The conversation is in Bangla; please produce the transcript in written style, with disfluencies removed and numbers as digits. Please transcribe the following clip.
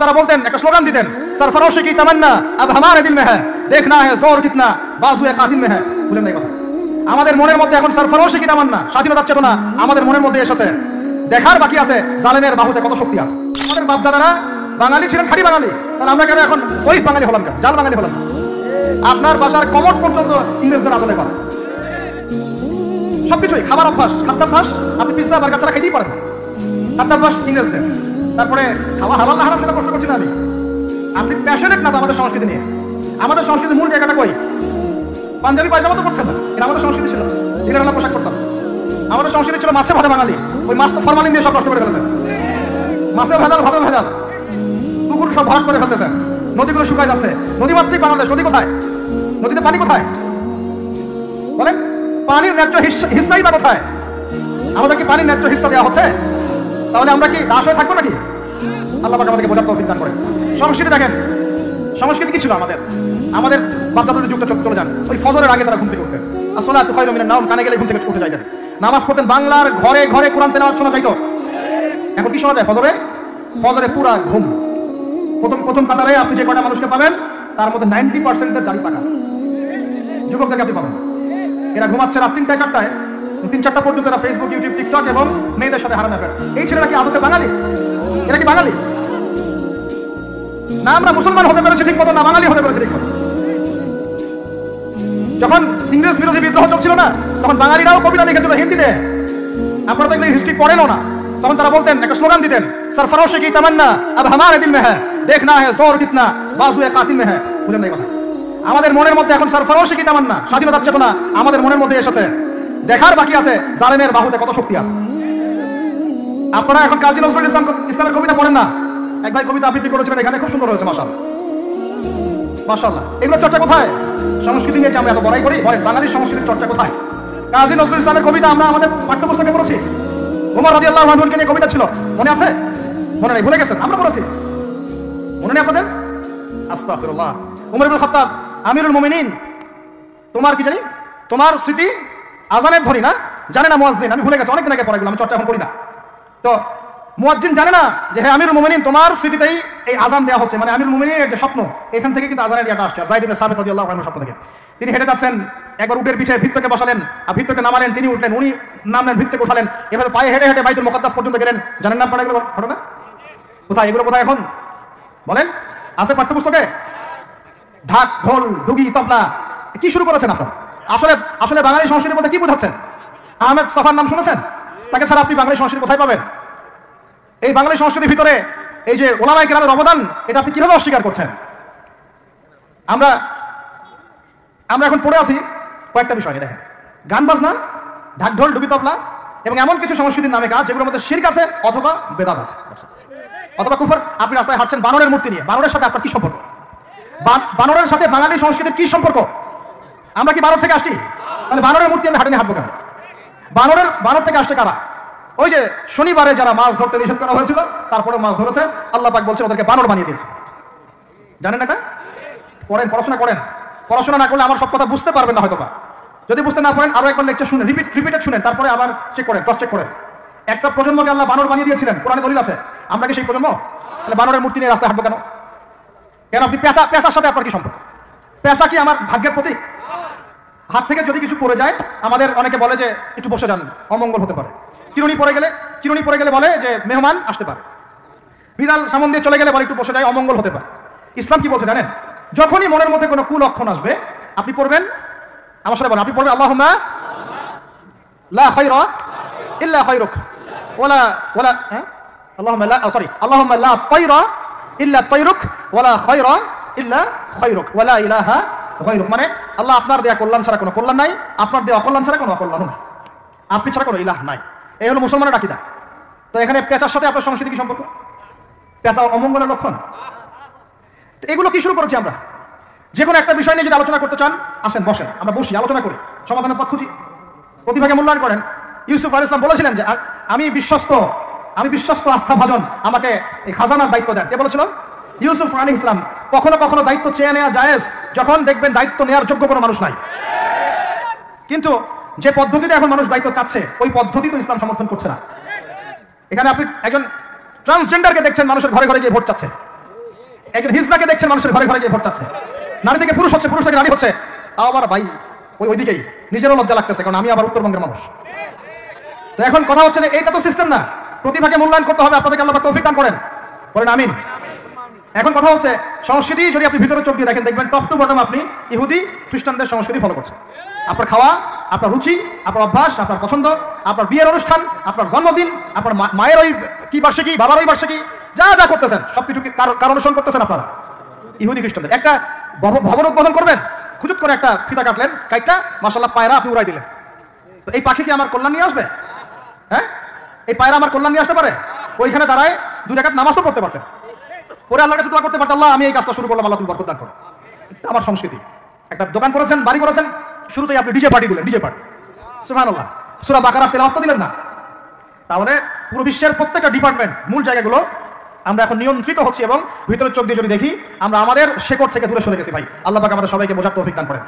তারা বলতেন, একটা স্লোগান দিতেন, সরফরোশে কি তামান্না আব হামারে দিল মে হ্যায়, দেখনা হ্যায় জোর কিতনা বাজুয়ে কাতিল মে হ্যায়। বলেন না এই কথা? আমাদের মনের মধ্যে এখন সরফরোশে কি তামান্না, স্বাধীনতার চেতনা আমাদের মনের মধ্যে এসেছে। দেখার বাকি আছে জালেমের বাহুতে কত শক্তি আছে। আমাদের বাপদাদারা বাঙালি ছিলেন, খাঁটি বাঙালি, তাহলে আমরা কেন এখন শহীদ বাঙালি হলাম, কেন জাল বাঙালি হলাম? আপনার বাসার কমট পর্যন্ত ইংরেজদের আদলে করা, সবকিছুই খাবার অভ্যাস, খাদ্যাভ্যাস, আপনি পিৎজা বার্গার ছাড়া খেতেই পারেন, খাদ্যাভ্যাস ইংরেজদের। তারপরে খাওয়া হালাল না হারাম সেটা প্রশ্ন করছি না আমি, আপনি প্যাশনেট না তো আমাদের সংস্কৃতি নিয়ে। আমাদের সংস্কৃতির মূল জায়গাটা কই? পাঞ্জাবি পায়জামা তো করছেন না, এটা আমাদের সংস্কৃতি ছিল, এখানে আমরা পোশাক করতাম। আমাদের সংস্কৃতি ছিল মাছে ভাতে বাঙালি, ওই মাছ তো ফরমালিন দিয়ে সব নষ্ট করে ফেলেছেন, মাছে ভেজাল ভাতে ভেজাল, পুকুর সব ভরাট করে ফেলতেছেন, নদীগুলো শুকায় যাচ্ছে। নদীমাতৃক বাংলাদেশ, নদী কোথায়? নদীতে পানি কোথায় বলেন? পানির ন্যায্য হিস্সাই বা কোথায়? আমাদের কি পানির ন্যায্য হিস্সা দেওয়া হচ্ছে? তাহলে আমরা কি দাস হয়ে থাকবো নাকি? আল্লাহ পাক আমাদেরকে বোঝার তৌফিক দান করে। সংস্কৃতি দেখেন, সংস্কৃতি কি ছিল আমাদের? আমাদের বাপদাদাদের যুগটা চলে যান, ওই ফজরের আগে তারা ঘুম থেকে উঠতেন, আসসালাতু খায়রুম মিনান নাওম, কানে গেলে ঘুম থেকে উঠে যাইতেন, নামাজ পড়তেন, বাংলার ঘরে ঘরে কোরআন তেলাওয়াত শোনা যাইতো। এখন কি শোনা যায়? ফজরে ফজরে পুরা ঘুম। প্রথম কাতারে আপনি যে কয়টা মানুষকে পাবেন তার মধ্যে 90% দাড়ি পাকা যুবকদেরকে আপনি পাবেন। এরা ঘুমাচ্ছে রাত 3টা 4টায়, 3-4টা পর্যন্ত এরা ফেসবুক, ইউটিউব, টিকটক এবং মেয়েদের সাথে হারাম অ্যাফেয়ার। এই ছেলেরা কি আদতে বাঙালি? এরা কি বাঙালি? না আমরা মুসলমান হতে পেরেছি ঠিক মতো, না বাঙালি হতে পেরেছি ঠিক মতো। যখন ইংরেজ বিরোধী বিদ্রোহ চলছিল না, তখন বাঙালিরাও কবিতা লিখেছিল হিন্দিতে। আপনারা তো এগুলো হিস্ট্রি পড়েনও না। তখন তারা বলতেন, একটা স্লোগান দিতেন, সরফরোশে কি তামান্না আব হামারে দিল মে হ্যায়, দেখনা হ্যায় জোর কিতনা বাজুয়ে কাতিল মে হ্যায়। বুঝলেন না এই কথা? আমাদের মনের মধ্যে এখন সরফরোশে কি তামান্না, স্বাধীনতার চেতনা আমাদের মনের মধ্যে এসেছে। দেখার বাকি আছে জালেমের বাহুতে কত শক্তি আছে। আপনারা এখন কাজী নজরুল ইসলামের কবিতা পড়েন না? এক ভাই কবিতা আবৃত্তি করেছিলেন এখানে, খুব সুন্দর হয়েছে, মাশাআল্লাহ মাশাআল্লাহ। এগুলো চর্চা কোথায়? সংস্কৃতি নিয়ে আমরা এত বড়াই করি, বলেন বাঙালির সংস্কৃতির চর্চা কোথায়? কাজী নজরুল ইসলামের কবিতা আমরা আমাদের পাঠ্যপুস্তকে পড়েছি। ওমর রাদিয়াল্লাহু আনহুকে নিয়ে কবিতা ছিল, মনে আছে? মনে নেই, ভুলে গেছেন? আমরা পড়েছি, মনে নেই আপনাদের? আস্তাগফিরুল্লাহ। ওমর ইবনে খাত্তাব, আমিরুল মুমিনিন, তোমার কি জানি, তোমার স্মৃতি আজানের ধ্বনি না, জানে না মুয়াজ্জিন। আমি ভুলে গেছি, অনেকদিন আগে পড়া, আমি চর্চা এখন করি না। তো মুয়াজ্জিন জানে না যে হে আমিরুল মুমিনিন, তোমার স্মৃতিতেই এই আজান দেওয়া হচ্ছে, মানে আমিরুল মুমিনিনের যে স্বপ্ন, এখান থেকে কিন্তু আজানের ইয়াটা আসছে। যায়েদ ইবনে সাবিত রাদিয়াল্লাহু আনহু স্বপ্ন থেকে তিনি হেঁটে যাচ্ছেন, একবার উটের পিঠে ভিত্তকে বসালেন, আর ভিত্তকে নামালেন, তিনি উঠলেন, উনি নামলেন, ভিত্তকে উঠালেন, এভাবে পায়ে হেঁটে হেঁটে বাইতুল মুকাদ্দাস পর্যন্ত গেলেন। জানেন না আপনারা এগুলো ঘটনা? কোথায় এগুলো, কোথায় এখন বলেন? আছে পাঠ্যপুস্তকে? ঢাক, ঢোল, ডুগি, তবলা, কি শুরু করেছেন আপনারা? আসলে আসলে বাঙালি সংস্কৃতি বলতে কি বোঝাচ্ছেন? আহমেদ সফার নাম শুনেছেন? তাকে ছাড়া আপনি বাঙালি সংস্কৃতি কোথায় পাবেন? এই বাঙালি সংস্কৃতির ভিতরে এই যে ওলামায়ে কেরামের অবদান, এটা আপনি কিভাবে অস্বীকার করছেন? আমরা এখন পড়ে আছি কয়েকটা বিষয় নিয়ে। দেখেন, গান বাজনা, ঢাক ঢোল, ডুগি, তবলা এবং এমন কিছু সংস্কৃতির নামে কাজ যেগুলোর মধ্যে শিরক আছে অথবা বেদাত আছে অথবা কুফর। আপনি রাস্তায় হাঁটছেন বানরের মূর্তি নিয়ে, বানরের সাথে আপনার কি সম্পর্ক? বানরের সাথে বাঙালি সংস্কৃতির কি সম্পর্ক? আমরা কি বানর থেকে আসছি? তাহলে বানরের মূর্তি আমি হাঁটে নিয়ে হাঁটবো কেন? বানর থেকে আসছে কারা? ওই যে শনিবারে যারা মাছ ধরতে নিষেধ করা হয়েছিল, তারপরে মাছ ধরেছে, আল্লাহ পাক বলছেন ওদেরকে বানর বানিয়ে দিয়েছে। জানেন এটা? পড়েন, পড়াশোনা করেন। পড়াশোনা না করলে আমার সব কথা বুঝতে পারবেন না হয়তো বা। যদি বুঝতে না পারেন আরো একবার লেকচার শুনেন, রিপিটেড শুনেন, তারপরে আবার চেক করেন, ক্রস চেক করেন। একটা প্রজন্মকে আল্লাহ বানর বানিয়ে দিয়েছিলেন, কোরআনে দলিল আছে। আমরা কি সেই প্রজন্ম? তাহলে বানরের মূর্তি নিয়ে রাস্তায় হাঁটবো কেন? কেন আপনি পেশার সাথে আপনার কি সম্পর্ক? পেশা কি আমার ভাগ্যের প্রতীক? হাত থেকে যদি কিছু পড়ে যায়, আমাদের অনেকে বলে যে একটু বসে যান, অমঙ্গল হতে পারে। চিরুনি পড়ে গেলে বলে যে মেহমান আসতে পারে। বিড়াল সামন দিয়ে চলে গেলে বলে একটু বসে যায়, অমঙ্গল হতে পারে। ইসলাম কি বলছে জানেন? যখনই মনের মধ্যে কোনো কুলক্ষণ আসবে, আপনি পড়বেন, আমার সাথে বলেন, আপনি পড়বেন আল্লাহুম্মা লা খায়রা ইল্লা খায়রুক ওয়ালা আল্লাহুম্মা লা তায়রা ইল্লা তায়রুক ওয়ালা খায়রা ইল্লা খায়রুক ওয়ালা ইলাহা গায়রুক। মানে আল্লাহ আপনার দেয়া কল্যাণ ছাড়া কোনো কল্যাণ নাই, আপনার দেয়া অকল্যাণ ছাড়া কোনো অকল্যাণ নাই, আপনি ছাড়া কোনো ইলাহ নাই। এই হলো মুসলমানের আকিদা। তো এখানে পেঁচার সাথে আপনার সংস্কৃতি কি সম্পর্ক? পেঁচা অমঙ্গলের লক্ষণ। এগুলো কি শুরু করেছি আমরা? যে কোনো একটা বিষয় নিয়ে যদি আলোচনা করতে চান, আসেন, বসেন, আমরা বসি, আলোচনা করি, সমাধানের পথ খুঁজি, প্রতিভাকে মূল্যায়ন করেন। ইউসুফ আলাইহিস সালাম বলেছিলেন যে আমি বিশ্বস্ত আস্থাভাজন, আমাকে এই খাজানার দায়িত্ব দেন। কে বলেছিল? ইউসুফ আলাইহিস সালাম। কখনো কখনো দায়িত্ব চেয়ে নেওয়া জায়েজ, যখন দেখবেন দায়িত্ব নেওয়ার যোগ্য কোনো মানুষ নাই। কিন্তু যে পদ্ধতিতে এখন মানুষ দায়িত্ব চাচ্ছে, ওই পদ্ধতি তো ইসলাম সমর্থন করছে না। এখানে আপনি একজন ট্রান্সজেন্ডারকে দেখছেন মানুষের ঘরে ঘরে গিয়ে ভোট চাচ্ছে, একজন হিজড়াকে দেখছেন মানুষের ঘরে ঘরে গিয়ে ভোট চাচ্ছে, নারী থেকে পুরুষ হচ্ছে, পুরুষ থেকে নারী হচ্ছে। আবার ভাই ওইদিকেই নিজেরও লজ্জা লাগতেছে, কারণ আমি আবার উত্তরবঙ্গের মানুষ। তো এখন কথা হচ্ছে যে এইটা তো সিস্টেম না, প্রতিভাকে মূল্যায়ন করতে হবে। আপনাদেরকে আল্লাহ তৌফিক দান করেন, বলেন আমিন। এখন কথা হচ্ছে সংস্কৃতি যদি আপনি ভিতরে চোখ দিয়ে দেখেন, দেখবেন টপ টু বটম আপনি ইহুদি খ্রিস্টানদের সংস্কৃতি ফলো করছেন। আপনার খাওয়া, আপনার রুচি, আপনার অভ্যাস, আপনার পছন্দ, আপনার বিয়ের অনুষ্ঠান, আপনার জন্মদিন, আপনার মায়ের ওই কি বার্ষিকী, বাবার ওই বার্ষিকী, যা যা করতেছেন সবকিছু কার অনুসরণ করতেছেন আপনারা? ইহুদি খ্রিস্টানদের। একটা ভবন উদ্বোধন করবেন, খুচুত করে একটা ফিতা কাটলেন, কাইটটা মাশাআল্লাহ পায়রা আপনি উড়াই দিলেন। তো এই পাখি কি আমার কল্যাণ নিয়ে আসবে? হ্যাঁ, এই পায়রা আমার কল্যাণ নিয়ে আসতে পারে? ওইখানে দাঁড়ায় 2 রাকাত নামাজ তো পড়তে পারতেন, পরে আল্লাহর কাছে দোয়া করতে পারতেন, আল্লাহ আমি এই কাজটা শুরু করলাম, আল্লাহ তুমি বরকত দান করো। আমার সংস্কৃতি। একটা দোকান করেছেন, বাড়ি করেছেন, শুরুতেই আপনি ডিজে পার্টি দিলেন, ডিজে পার্টি। সুবহানাল্লাহ, সূরা বাকারার তেলাওয়াত তো দিলেন না। তাহলে পুরো বিশ্বের প্রত্যেকটা ডিপার্টমেন্ট, মূল জায়গাগুলো আমরা এখন নিয়ন্ত্রিত হচ্ছি, এবং ভিতরের চোখ দিয়ে যদি দেখি আমরা আমাদের শেকড় থেকে দূরে সরে গেছি ভাই। আল্লাহ পাক আমাদের সবাইকে বোঝার তৌফিক দান করেন।